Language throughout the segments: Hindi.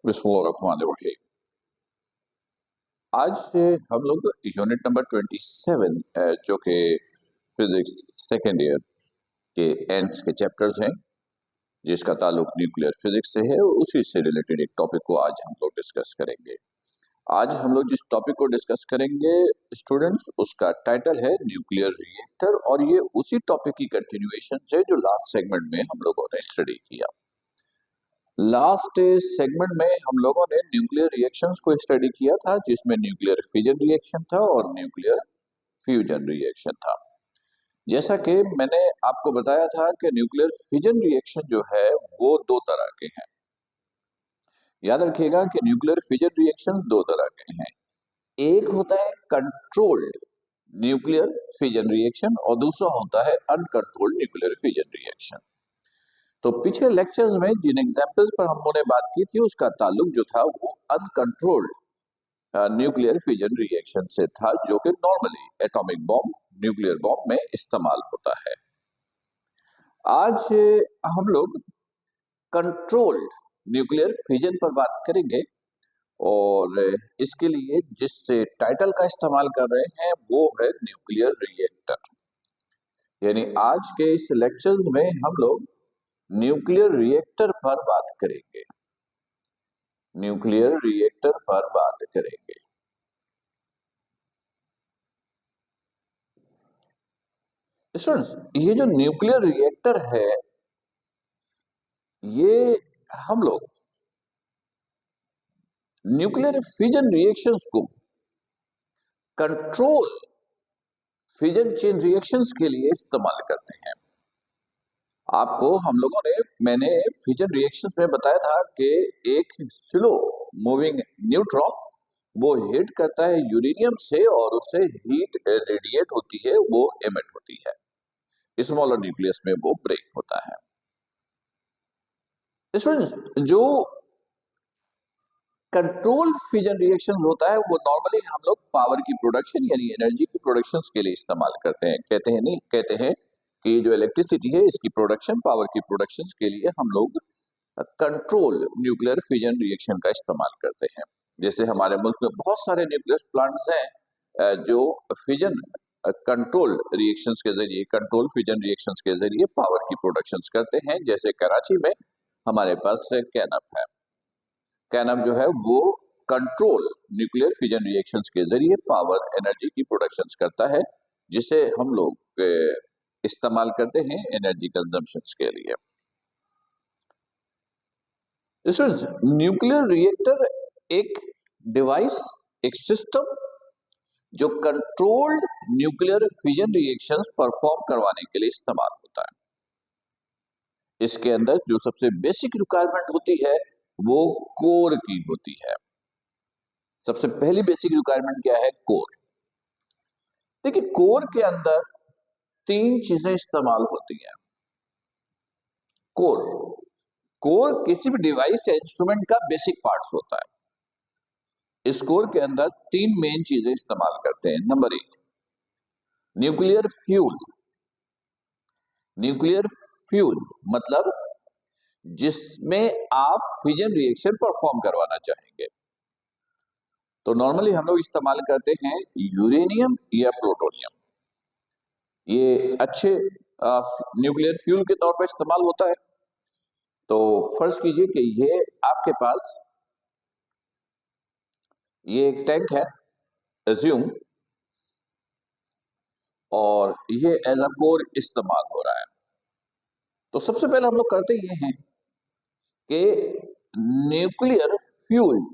बिस्मिल्लाहिर्रहमानिर्रहीम। आज से हम लोग यूनिट नंबर 27 जो कि फिजिक्स सेकेंड ईयर के एंड्स के चैप्टर्स हैं, जिसका ताल्लुक न्यूक्लियर फिजिक्स से है, उसी से रिलेटेड एक टॉपिक को आज हम लोग डिस्कस करेंगे। आज हम लोग जिस टॉपिक को डिस्कस करेंगे स्टूडेंट्स, उसका टाइटल है न्यूक्लियर रिएक्टर, और ये उसी टॉपिक की कंटिन्यूएशन है जो लास्ट सेगमेंट में हम लोगों ने स्टडी किया। लास्ट सेगमेंट में हम लोगों ने न्यूक्लियर रिएक्शंस को स्टडी किया था, जिसमें न्यूक्लियर फिजन रिएक्शन था और न्यूक्लियर फ्यूजन रिएक्शन था। जैसा कि मैंने आपको बताया था कि न्यूक्लियर फिजन रिएक्शन जो है वो दो तरह के हैं। याद रखिएगा कि न्यूक्लियर फिजन रिएक्शंस दो तरह के हैं। एक होता है कंट्रोल्ड न्यूक्लियर फिजन रिएक्शन और दूसरा होता है अनकंट्रोल्ड न्यूक्लियर फिजन रिएक्शन। तो पिछले लेक्चर्स में जिन एग्जाम्पल्स पर हम लोगों ने बात की थी, उसका ताल्लुक जो था वो अनकंट्रोल्ड न्यूक्लियर फिजन रिएक्शन से था, जो कि normally atomic bomb, nuclear bomb में इस्तेमाल होता है। आज हम लोग कंट्रोल्ड न्यूक्लियर फिजन पर बात करेंगे, और इसके लिए जिस टाइटल का इस्तेमाल कर रहे हैं वो है न्यूक्लियर रिएक्टर। यानी आज के इस लेक्चर्स में हम लोग न्यूक्लियर रिएक्टर पर बात करेंगे। न्यूक्लियर रिएक्टर पर बात करेंगे। स्टूडेंट्स, ये जो न्यूक्लियर रिएक्टर है, ये हम लोग न्यूक्लियर फिजन रिएक्शंस को कंट्रोल फिजन चेन रिएक्शंस के लिए इस्तेमाल करते हैं। आपको हम लोगों ने मैंने फिजन रिएक्शंस में बताया था कि एक स्लो मूविंग न्यूट्रॉन वो हिट करता है यूरेनियम से और उससे हीट रेडिएट होती है, वो एमिट होती है, स्मॉलर न्यूक्लियस में वो ब्रेक होता है। जो कंट्रोल फिजन रिएक्शन होता है वो नॉर्मली हम लोग पावर की प्रोडक्शन यानी एनर्जी की प्रोडक्शन के लिए इस्तेमाल करते हैं। कहते हैं कि जो इलेक्ट्रिसिटी है इसकी प्रोडक्शन, पावर की प्रोडक्शन के लिए हम लोग कंट्रोल न्यूक्लियर फिजन रिएक्शन का इस्तेमाल करते हैं। जैसे हमारे मुल्क में बहुत सारे न्यूक्लियर प्लांट्स हैं जो फिजन कंट्रोल रिएक्शंस के जरिए, कंट्रोल फिजन रिएक्शंस के जरिए पावर की प्रोडक्शंस करते हैं। जैसे कराची में हमारे पास कैनप है। कैनप जो है वो कंट्रोल न्यूक्लियर फिजन रिएक्शंस के जरिए पावर एनर्जी की प्रोडक्शंस करता है, जिसे हम लोग इस्तेमाल करते हैं एनर्जी कंजम्पशंस के लिए। न्यूक्लियर रिएक्टर एक डिवाइस, एक सिस्टम जो controlled nuclear fission reactions perform करवाने के लिए इस्तेमाल होता है। इसके अंदर जो सबसे बेसिक रिक्वायरमेंट होती है वो कोर की होती है। सबसे पहली बेसिक रिक्वायरमेंट क्या है? कोर। देखिए, कोर के अंदर तीन चीजें इस्तेमाल होती हैं। कोर कोर किसी भी डिवाइस या इंस्ट्रूमेंट का बेसिक पार्ट्स होता है। इस कोर के अंदर तीन मेन चीजें इस्तेमाल करते हैं। नंबर एक, न्यूक्लियर फ्यूल। न्यूक्लियर फ्यूल मतलब जिसमें आप फिजन रिएक्शन परफॉर्म करवाना चाहेंगे। तो नॉर्मली हम लोग इस्तेमाल करते हैं यूरेनियम या प्लूटोनियम। ये अच्छे न्यूक्लियर फ्यूल के तौर पर इस्तेमाल होता है। तो फर्ज कीजिए कि ये आपके पास ये एक टैंक है, एज्यूम, और ये एज अ कोर इस्तेमाल हो रहा है। तो सबसे पहले हम लोग करते ये हैं कि न्यूक्लियर फ्यूल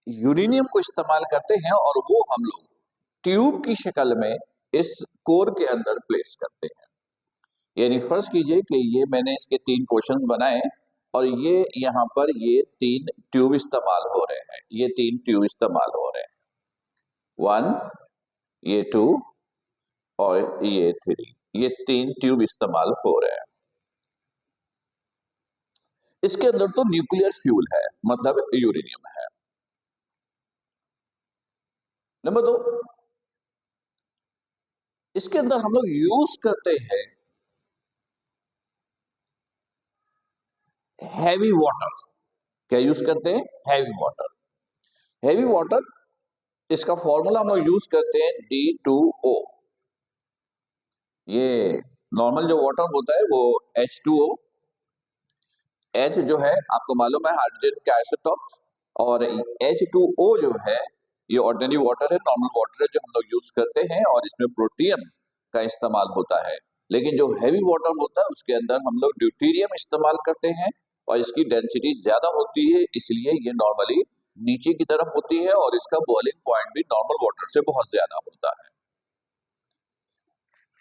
यूरेनियम को इस्तेमाल करते हैं और वो हम लोग ट्यूब की शक्ल में इस कोर के अंदर प्लेस करते हैं। यानी फर्ज कीजिए कि ये मैंने इसके तीन पोर्शंस बनाए और ये यहाँ पर ये तीन ट्यूब इस्तेमाल हो रहे हैं। ये तीन ट्यूब इस्तेमाल हो रहे हैं, 1, ये 2 और ये 3। ये तीन ट्यूब इस्तेमाल हो रहे हैं। इसके अंदर तो न्यूक्लियर फ्यूल है, मतलब यूरेनियम है। नंबर 2, इसके अंदर हम लोग यूज करते हैं हैवी वाटर। क्या यूज करते हैं? Heavy water. हैवी वाटर, इसका फॉर्मूला हम लोग यूज करते हैं D2O। ये नॉर्मल जो वाटर होता है वो H2O, H जो है आपको मालूम है हाइड्रोजन के आइसोटॉप्स, और H2O जो है ये ऑर्डिनरी वाटर है, नॉर्मल वाटर है जो हम लोग यूज करते हैं, और इसमें प्रोटियम का इस्तेमाल होता है। लेकिन जो हैवी वाटर होता है उसके अंदर हम लोग ड्यूटेरियम इस्तेमाल करते हैं, और इसकी डेंसिटी ज्यादा होती है, इसलिए ये नॉर्मली नीचे की तरफ होती है, और इसका बॉइलिंग पॉइंट भी नॉर्मल वाटर से बहुत ज्यादा होता है।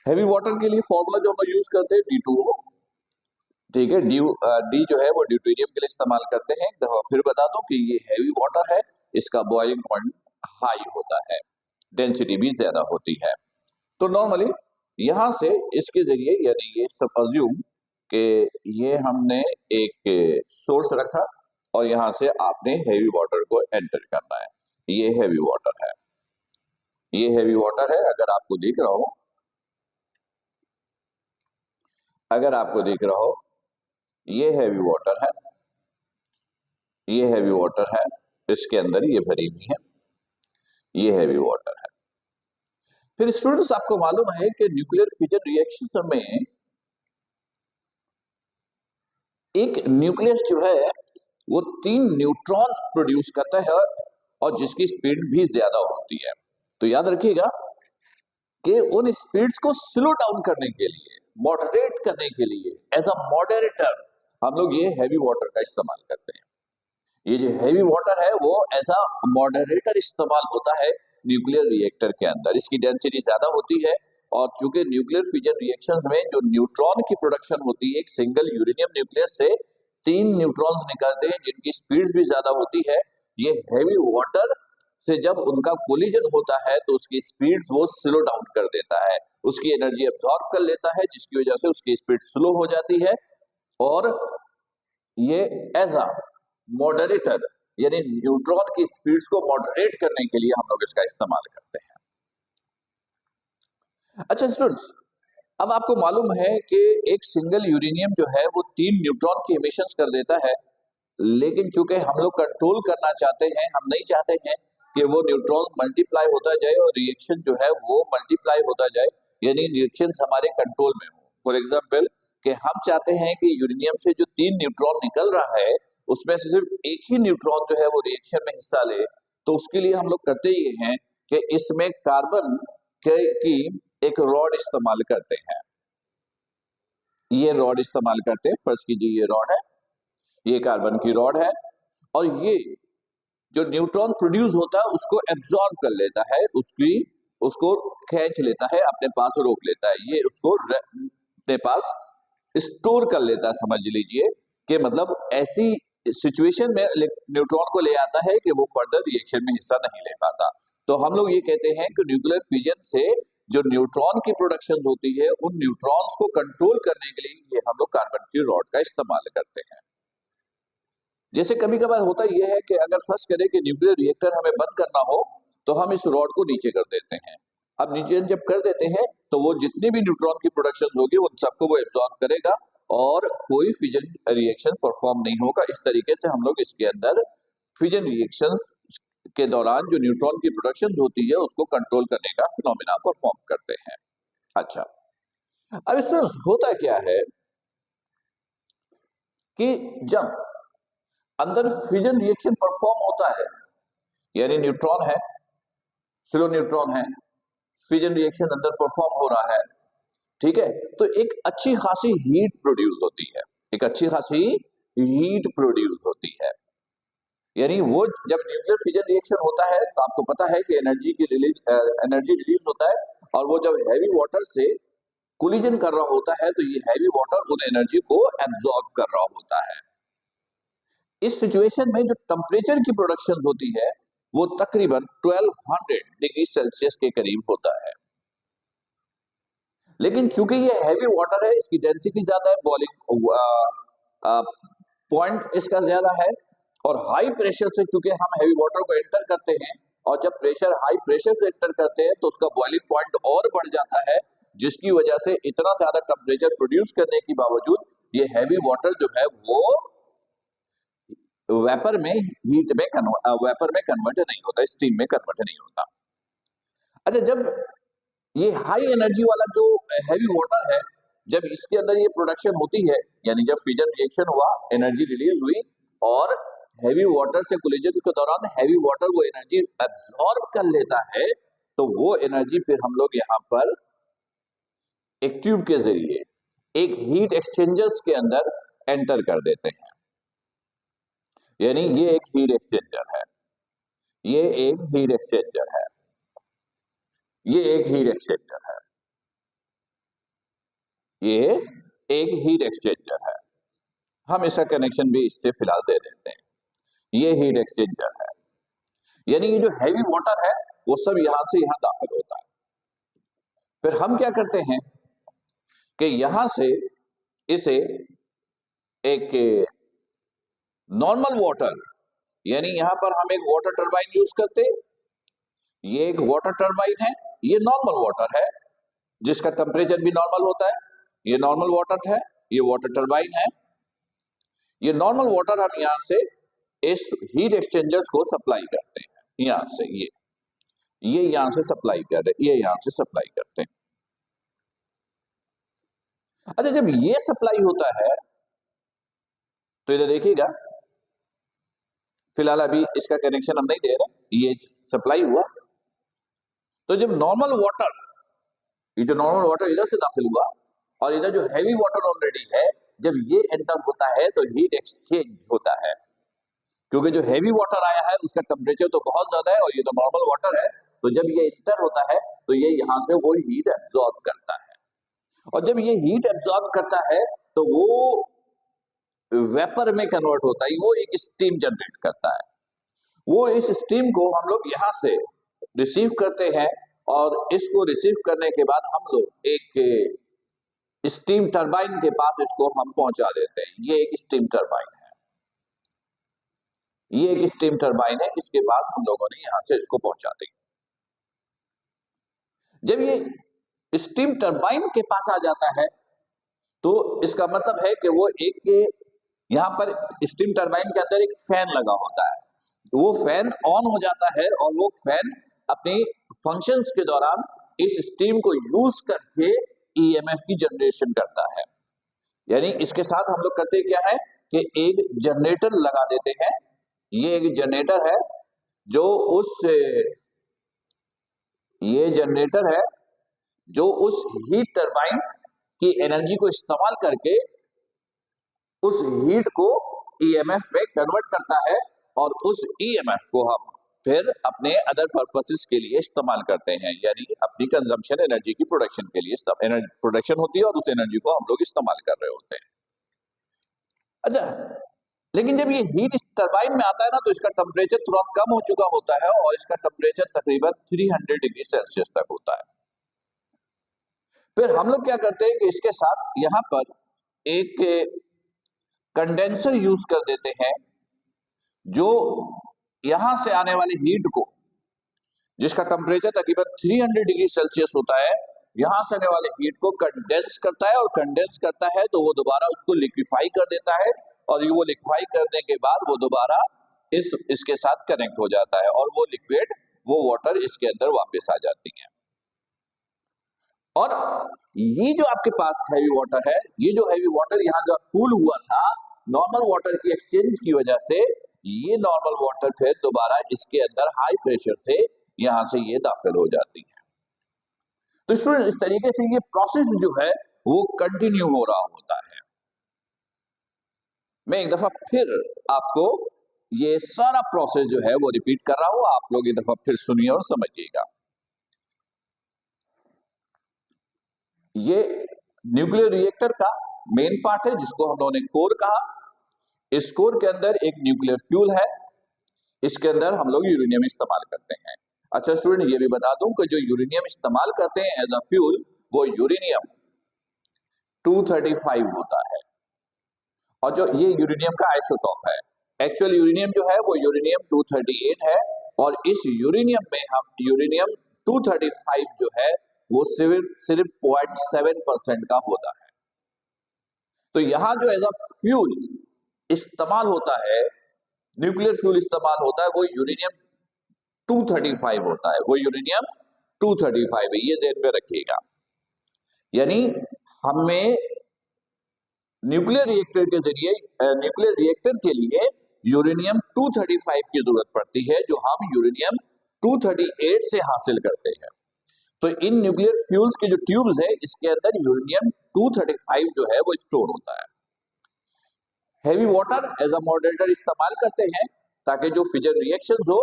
हैवी वाटर के लिए फॉर्मूला जो हम लोग यूज करते हैं D2O, ठीक है। डी जो है वो ड्यूटेरियम के लिए इस्तेमाल करते हैं। तो फिर बता दूं कि ये हैवी वाटर है, इसका बॉइलिंग पॉइंट हाई होता है, डेंसिटी भी ज्यादा होती है। तो नॉर्मली यहां से इसके जरिए, यानी ये सब अज्यूम कि ये हमने एक सोर्स रखा और यहां से आपने हैवी वाटर को एंटर करना है। ये हैवी वाटर है, ये हैवी वाटर है। अगर आपको दिख रहा हो, अगर आपको दिख रहा हो, ये हैवी वाटर है, ये हैवी वाटर है, इसके अंदर ये भरी हुई है, ये हैवी वाटर है। फिर स्टूडेंट्स आपको मालूम है कि न्यूक्लियर फिजन रिएक्शन में एक न्यूक्लियस जो है वो 3 न्यूट्रॉन प्रोड्यूस करता है, और जिसकी स्पीड भी ज्यादा होती है। तो याद रखिएगा कि उन स्पीड्स को स्लो डाउन करने के लिए, मॉडरेट करने के लिए, एज अ मॉडरेटर हम लोग ये हैवी वाटर का इस्तेमाल करते हैं। ये जो हैवी वाटर है वो एज अ मॉडरेटर इस्तेमाल होता है न्यूक्लियर रिएक्टर के अंदर। इसकी डेंसिटी ज्यादा होती है, और चूंकि न्यूक्लियर फिजन रिएक्शंस में जो न्यूट्रॉन की प्रोडक्शन होती है, एक सिंगल यूरेनियम न्यूक्लियस से 3 न्यूट्रॉन्स निकलते हैं जिनकी स्पीड भी ज्यादा होती है। ये हैवी वाटर से जब उनका कोलिजन होता है तो उसकी स्पीड वो स्लो डाउन कर देता है, उसकी एनर्जी अब्सॉर्ब कर लेता है, जिसकी वजह से उसकी स्पीड स्लो हो जाती है। और ये एज अ मॉडरेटर, यानी न्यूट्रॉन की स्पीड्स को मॉडरेट करने के लिए हम लोग इसका इस्तेमाल करते हैं। अच्छा स्टूडेंट्स, अब आपको मालूम है कि एक सिंगल यूरेनियम जो है वो 3 न्यूट्रॉन की एमिशंस कर देता है, लेकिन चूंकि हम लोग कंट्रोल करना चाहते हैं, हम नहीं चाहते हैं कि वो न्यूट्रॉन मल्टीप्लाई होता जाए और रिएक्शन जो है वो मल्टीप्लाई होता जाए, यानी रिएक्शन हमारे कंट्रोल में हो। फॉर एग्जाम्पल कि हम चाहते हैं कि यूरेनियम से जो 3 न्यूट्रॉन निकल रहा है उसमें से सिर्फ एक ही न्यूट्रॉन जो है वो रिएक्शन में हिस्सा ले, तो उसके लिए हम लोग करते ये हैं कि इसमें कार्बन की एक रॉड इस्तेमाल करते हैं। ये रॉड इस्तेमाल करते हैं, फर्स्ट कीजिए ये रॉड है, ये कार्बन की रॉड है, और ये जो न्यूट्रॉन प्रोड्यूस होता है उसको एब्जॉर्ब कर लेता है, उसको खींच लेता है, अपने पास रोक लेता है, ये उसको अपने पास स्टोर कर लेता है। समझ लीजिए कि मतलब ऐसी सिचुएशन में न्यूट्रॉन को ले आता है कि वो फर्दर रिएक्शन में हिस्सा नहीं ले पाता। तो हम लोग ये कहते हैं कि न्यूक्लियर फिजन से जो न्यूट्रॉन की प्रोडक्शन होती है, उन न्यूट्रॉन्स को कंट्रोल करने के लिए ये हम लोग कार्बन की रॉड का इस्तेमाल करते हैं। जैसे कभी कभार होता यह है कि अगर फर्ज करें कि न्यूक्लियर रिएक्टर हमें बंद करना हो तो हम इस रॉड को नीचे कर देते हैं। अब नीचे जब कर देते हैं तो वो जितनी भी न्यूट्रॉन की प्रोडक्शन होगी उन सबको वो एब्जॉर्ब करेगा, और कोई फिजन रिएक्शन परफॉर्म नहीं होगा। इस तरीके से हम लोग इसके अंदर फिजन रिएक्शन के दौरान जो न्यूट्रॉन की प्रोडक्शन होती है उसको कंट्रोल करने का फिनोमेना परफॉर्म करते हैं। अच्छा, अब इसमें होता क्या है कि जब अंदर फिजन रिएक्शन परफॉर्म होता है, यानी न्यूट्रॉन है, स्लो न्यूट्रॉन है, फिजन रिएक्शन अंदर परफॉर्म हो रहा है, ठीक है, तो एक अच्छी खासी हीट प्रोड्यूस होती है, एक अच्छी खासी हीट प्रोड्यूस होती है। यानी वो जब न्यूक्लियर फिजन रिएक्शन होता है तो आपको पता है कि एनर्जी रिलीज होता है, और वो जब हैवी वाटर से कोलिजन कर रहा होता है तो ये हैवी वाटर उन एनर्जी को एब्जॉर्ब कर रहा होता है। इस सिचुएशन में जो टेम्परेचर की प्रोडक्शन होती है वो तकरीबन 1200 डिग्री सेल्सियस के करीब होता है। लेकिन चूंकि ये हैवी वाटर है, इसकी डेंसिटी ज्यादा है, बॉइलिंग पॉइंट इसका ज्यादा है, और हाई प्रेशर से चूंकि हम हैवी वाटर को एंटर करते हैं, और जब प्रेशर हाई प्रेशर से एंटर करते हैं तो उसका बॉइलिंग पॉइंट और बढ़ जाता है, जिसकी वजह से इतना ज्यादा टेम्परेचर प्रोड्यूस करने के बावजूद ये हैवी वाटर जो है वो वेपर में वेपर में कन्वर्ट नहीं होता, स्टीम में कन्वर्ट नहीं होता। अच्छा, जब ये हाई एनर्जी वाला जो हैवी वाटर है, जब इसके अंदर ये प्रोडक्शन होती है, यानी जब फ्यूजन रिएक्शन हुआ, एनर्जी रिलीज हुई और हैवी वाटर से कोलिजन के दौरान हैवी वाटर वो एनर्जी एब्जॉर्ब कर लेता है, तो वो एनर्जी फिर हम लोग यहाँ पर एक ट्यूब के जरिए एक हीट एक्सचेंजर्स के अंदर एंटर कर देते हैं। यानी ये एक हीट एक्सचेंजर है, ये एक हीट एक्सचेंजर है, ये एक हीट एक्सचेंजर है, ये एक हीट एक्सचेंजर है। हम इसका कनेक्शन भी इससे फिलहाल दे देते हैं। ये हीट एक्सचेंजर है, यानी ये जो हैवी वाटर है वो सब यहां से यहां दाखिल होता है। फिर हम क्या करते हैं कि यहां से इसे एक नॉर्मल वाटर, यानी यहां पर हम एक वाटर टरबाइन यूज करते, ये एक वाटर टरबाइन है, ये नॉर्मल वाटर है जिसका टेम्परेचर भी नॉर्मल होता है, ये नॉर्मल वाटर है, ये वाटर टरबाइन है। ये नॉर्मल वाटर हम यहां से इस हीट एक्सचेंजर्स को सप्लाई करते हैं, यहां से ये यहां से सप्लाई कर रहे, ये यहां से सप्लाई करते हैं। अच्छा, जब ये सप्लाई होता है तो इधर देखिएगा, फिलहाल अभी इसका कनेक्शन हम नहीं दे रहे, ये सप्लाई हुआ, तो जब नॉर्मल वाटर, ये जो नॉर्मल वाटर इधर से दाखिल हुआ और इधर जो हैवी वाटर ऑलरेडी है, जब ये एंटर होता है तो हीट एक्सचेंज होता है, क्योंकि जो हैवी वाटर आया है उसका टेम्परेचर तो बहुत ज्यादा है और ये तो नॉर्मल वाटर है, तो जब ये एंटर होता है तो ये यहां से वो हीट एब्जॉर्ब करता है, और जब ये हीट एब्जॉर्ब करता है तो वो वेपर में कन्वर्ट होता है, वो एक स्टीम जनरेट करता है। वो इस स्टीम को हम लोग यहां से रिसीव करते हैं और इसको रिसीव करने के बाद हम लोग एक स्टीम टरबाइन के पास इसको हम पहुंचा देते हैं। ये एक स्टीम टरबाइन है, ये एक स्टीम टरबाइन है, इसके पास हम लोगों ने यहां से इसको पहुंचा दी। जब ये स्टीम टरबाइन के पास आ जाता है तो इसका मतलब है कि वो एक, यहां पर स्टीम टरबाइन के अंदर एक फैन लगा होता है, तो वो फैन ऑन हो जाता है और वो फैन अपने फंक्शंस के दौरान इस स्टीम को यूज करके ईएमएफ की जनरेशन करता है। यानी इसके साथ हम लोग करते क्या है कि एक जनरेटर लगा देते हैं, ये एक जनरेटर है जो ये जनरेटर है जो उस हीट टरबाइन की एनर्जी को इस्तेमाल करके उस हीट को ईएमएफ में कन्वर्ट करता है और उस ईएमएफ को हम फिर अपने अदर पर्पसेस के लिए इस्तेमाल करते हैं, यानी अपनी कंजम्पशन एनर्जी की प्रोडक्शन के लिए प्रोडक्शन होती है और उस एनर्जी को हम लोग इस्तेमाल कर रहे होते हैं। अच्छा, लेकिन जब ये हीट इस टरबाइन में आता है ना तो इसका टेम्परेचर थोड़ा कम हो चुका होता है और इसका टेम्परेचर तकरीबन 300 डिग्री सेल्सियस तक होता है। फिर हम लोग क्या करते हैं कि इसके साथ यहां पर एक कंडेंसर यूज कर देते हैं, जो यहां से आने वाली हीट को, जिसका टेम्परेचर तकरीबन 300 डिग्री सेल्सियस होता है, यहां से आने वाले हीट को कंडेंस करता है, और कंडेंस करता है तो वो दोबारा उसको लिक्विफाई कर देता है, और ये वो लिक्विफाई करने के बाद वो दोबारा इसके साथ कनेक्ट हो जाता है और वो लिक्विड, वो वाटर इसके अंदर वापस आ जाती है। और ये जो आपके पास हैवी वाटर है, ये जो हैवी वाटर यहाँ जो कूल हुआ था नॉर्मल वाटर की एक्सचेंज की वजह से, ये नॉर्मल वाटर फिर दोबारा इसके अंदर हाई प्रेशर से यहां से ये दाखिल हो जाती है। तो स्टूडेंट, इस तरीके से ये प्रोसेस जो है वो कंटिन्यू हो रहा होता है। मैं एक दफा फिर आपको ये सारा प्रोसेस जो है वो रिपीट कर रहा हूं, आप लोग एक दफा फिर सुनिए और समझिएगा। ये न्यूक्लियर रिएक्टर का मेन पार्ट है जिसको हम लोगों ने कोर कहा। इस कोर के अंदर एक न्यूक्लियर फ्यूल है, इसके अंदर हम लोग यूरेनियम इस्तेमाल करते हैं। अच्छा स्टूडेंट, ये भी बता दूं कि जो यूरेनियम इस्तेमाल करते हैं एज अ फ्यूल, वो यूरेनियम 235 होता है, और जो ये यूरेनियम का आइसोटॉप है। एक्चुअल यूरेनियम जो है वो यूरेनियम 238 है, और इस यूरेनियम में हम यूरेनियम 235 जो है वो सिर्फ 0.7% का होता है। तो यहां जो एज अ फ्यूल इस्तेमाल होता है न्यूक्लियर फ्यूल इस्तेमाल होता है वो यूरेनियम 235 होता है, वो यूरेनियम 235 है, ये ज़हन में रखिएगा। यानी हमें न्यूक्लियर रिएक्टर के जरिए न्यूक्लियर रिएक्टर के लिए यूरेनियम 235 की जरूरत पड़ती है, जो हम यूरेनियम 238 से हासिल करते हैं। तो इन न्यूक्लियर फ्यूल्स के जो ट्यूब्स है, इसके अंदर यूरेनियम 235 जो है वो स्टोर होता है। Heavy water as a moderator इस्तेमाल करते हैं ताकि जो फिजन रिएक्शंस हो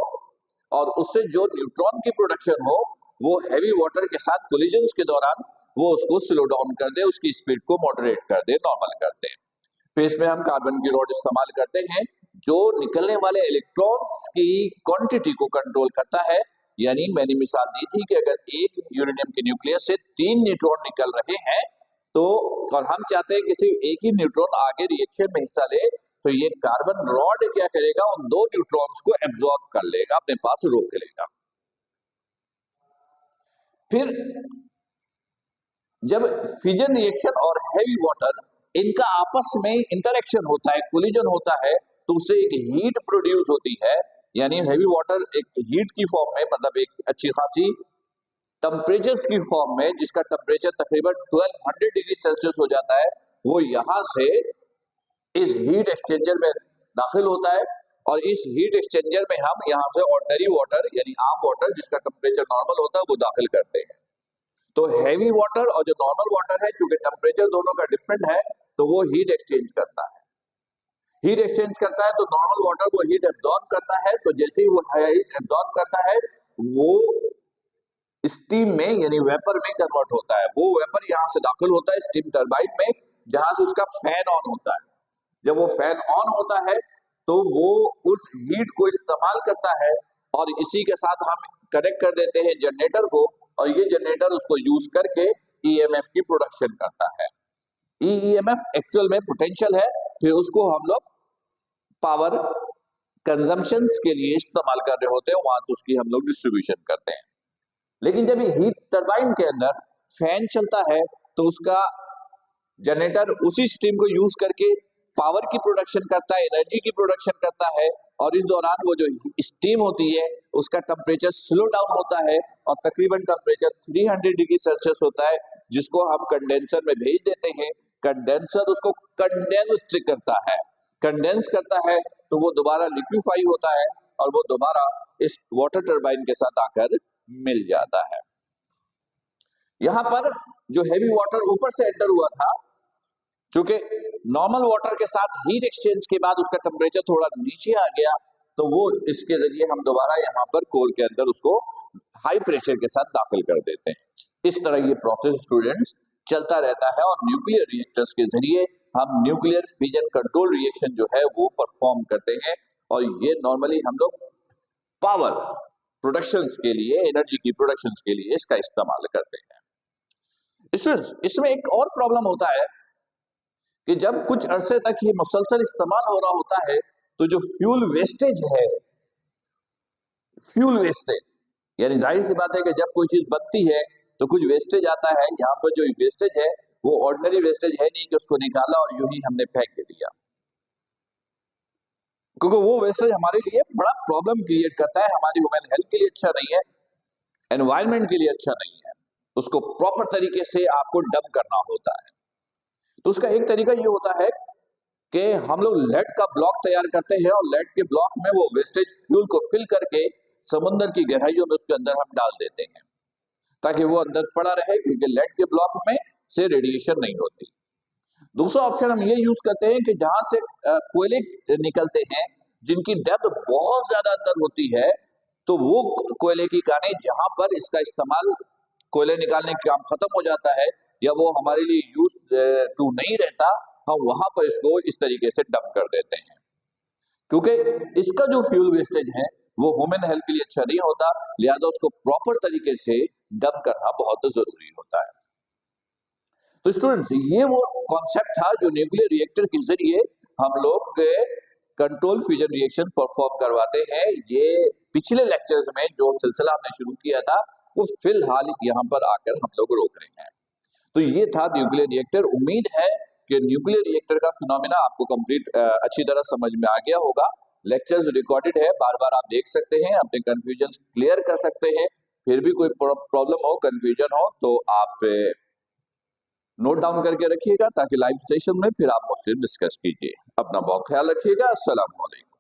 और उससे जो न्यूट्रॉन की प्रोडक्शन हो वो हैवी वाटर के साथ कोलिजन्स के दौरान वो उसको स्लो डाउन कर दे, उसकी स्पीड को मॉडरेट कर दे, नॉर्मल कर दे। फिर इसमें हम कार्बन की रॉड इस्तेमाल करते हैं जो निकलने वाले इलेक्ट्रॉन्स की क्वांटिटी को कंट्रोल करता है। यानी मैंने मिसाल दी थी कि अगर एक यूरेनियम के न्यूक्लियस से 3 न्यूट्रॉन निकल रहे हैं तो और हम चाहते हैं कि सिर्फ एक ही न्यूट्रॉन आगे रिएक्शन में हिस्सा ले, तो ये कार्बन रॉड क्या करेगा, उन 2 न्यूट्रॉन्स को एब्जॉर्ब कर लेगा, अपने पास रोक लेगा। फिर जब फिजन रिएक्शन और हैवी वाटर इनका आपस में इंटरेक्शन होता है, कोलिजन होता है, तो उससे एक हीट प्रोड्यूस होती है। यानी हैवी वाटर एक हीट की फॉर्म में, मतलब एक अच्छी खासी टेम्परेचर की फॉर्म में, जिसका टेम्परेचर तकरीबन 1200 डिग्री सेल्सियस हो जाता है, वो यहां से इस हीट एक्सचेंजर में दाखिल होता है और इस हीट एक्सचेंजर में हम यहां से ऑर्डिनरी वाटर यानी आम वाटर जिसका टेम्परेचर नॉर्मल होता है वो दाखिल करते हैं। तो हैवी वाटर और जो नॉर्मल वाटर है, चूंकि टेम्परेचर दोनों का डिफरेंट है, तो वो हीट एक्सचेंज करता है। हीट एक्सचेंज करता है तो नॉर्मल वाटर वो हीट एब्जॉर्ब करता है, तो जैसे ही वो हीट एब्जॉर्ब करता है वो स्टीम में यानी वेपर में कन्वर्ट होता है। वो वेपर यहां से दाखिल होता है स्टीम टरबाइन में, जहां से उसका फैन ऑन होता है। जब वो फैन ऑन होता है तो वो उस हीट को इस्तेमाल करता है और इसी के साथ हम कनेक्ट कर देते हैं जनरेटर को, और ये जनरेटर उसको यूज करके ईएमएफ की प्रोडक्शन करता है। ईएमएफ एक्चुअल में पोटेंशियल है, फिर उसको हम लोग पावर कंजम्पशंस के लिए इस्तेमाल कर रहे होते हैं, वहां से उसकी हम लोग डिस्ट्रीब्यूशन करते हैं। लेकिन जब ये हीट टरबाइन के अंदर फैन चलता है तो उसका जनरेटर उसी स्टीम को यूज करके पावर की प्रोडक्शन करता है, एनर्जी की प्रोडक्शन करता है, और इस दौरान वो जो स्टीम होती है उसका टेम्परेचर स्लो डाउन होता है और तकरीबन टेम्परेचर 300 डिग्री सेल्सियस होता है, जिसको हम कंडेंसर में भेज देते हैं। कंडेंसर उसको कंडेंस करता है, कंडेंस करता है तो वो दोबारा लिक्विफाई होता है और वो दोबारा इस वाटर टरबाइन के साथ आकर मिल जाता है। यहां पर जो हैवी वाटर ऊपर से एंटर हुआ था, क्योंकि नॉर्मल वाटर के साथ हीट एक्सचेंज के बाद उसका टेम्परेचर थोड़ा नीचे आ गया, तो वो इसके जरिए हम दोबारा यहाँ पर कोर के अंदर उसको हाई प्रेशर के साथ दाखिल कर देते हैं। इस तरह ये प्रोसेस स्टूडेंट्स चलता रहता है और न्यूक्लियर रिएक्टर्स के जरिए हम न्यूक्लियर फिजन कंट्रोल रिएक्शन जो है वो परफॉर्म करते हैं, और ये नॉर्मली हम लोग पावर प्रोडक्शंस के लिए, एनर्जी की प्रोडक्शंस के लिए इसका इस्तेमाल करते हैं। स्टूडेंट्स, इसमें एक और प्रॉब्लम होता है कि जब कुछ अरसे तक ये मुसलसल इस्तेमाल हो रहा होता है तो जो फ्यूल वेस्टेज है, फ्यूल वेस्टेज यानी जाहिर सी बात है कि जब कोई चीज बनती है तो कुछ वेस्टेज आता है। यहाँ पर जो वेस्टेज है वो ऑर्डिनरी वेस्टेज है नहीं कि उसको निकाला और यूं ही हमने फेंक दिया, क्योंकि वो वेस्टेज हमारे लिए बड़ा प्रॉब्लम क्रिएट करता है, हमारी ह्यूमन हेल्थ के लिए अच्छा नहीं है, एनवायरमेंट के लिए अच्छा नहीं है। उसको प्रॉपर तरीके से आपको डंप करना होता है। तो उसका एक तरीका ये होता है कि हम लोग लेड का ब्लॉक तैयार करते हैं और लेड के ब्लॉक में वो वेस्टेज फ्यूल को फिल करके समुद्र की गहराइयों में उसके अंदर हम डाल देते हैं ताकि वो अंदर पड़ा रहे, क्योंकि लेड के ब्लॉक में से रेडिएशन नहीं होती। दूसरा ऑप्शन हम ये यूज करते हैं कि जहां से कोयले निकलते हैं जिनकी डेप्थ बहुत ज्यादा अंदर होती है, तो वो कोयले की खानें जहां पर इसका इस्तेमाल कोयले निकालने का काम खत्म हो जाता है या वो हमारे लिए यूज टू नहीं रहता, हम वहां पर इसको इस तरीके से डंप कर देते हैं, क्योंकि इसका जो फ्यूल वेस्टेज है वो ह्यूमन हेल्थ के लिए अच्छा नहीं होता, लिहाजा उसको प्रॉपर तरीके से डंप करना बहुत जरूरी होता है। तो स्टूडेंट्स, ये वो कॉन्सेप्ट था जो न्यूक्लियर रिएक्टर के जरिए हम लोग कंट्रोल फ्यूजन रिएक्शन परफॉर्म करवाते हैं। ये पिछले लेक्चर्स में जो सिलसिला हमने शुरू किया था वो फिलहाल यहाँ पर आकर हम लोग रोक रहे हैं। तो ये था न्यूक्लियर रिएक्टर। उम्मीद है कि न्यूक्लियर रिएक्टर का फिनोमेना आपको कंप्लीट अच्छी तरह समझ में आ गया होगा। लेक्चर्स रिकॉर्डेड है, बार बार आप देख सकते हैं, अपने कंफ्यूजन क्लियर कर सकते हैं। फिर भी कोई प्रॉब्लम हो, कंफ्यूजन हो तो आप नोट डाउन करके रखिएगा, ताकि लाइव सेशन में फिर आप मुझसे डिस्कस कीजिए। अपना बहुत ख्याल रखिएगा। अस्सलाम वालेकुम।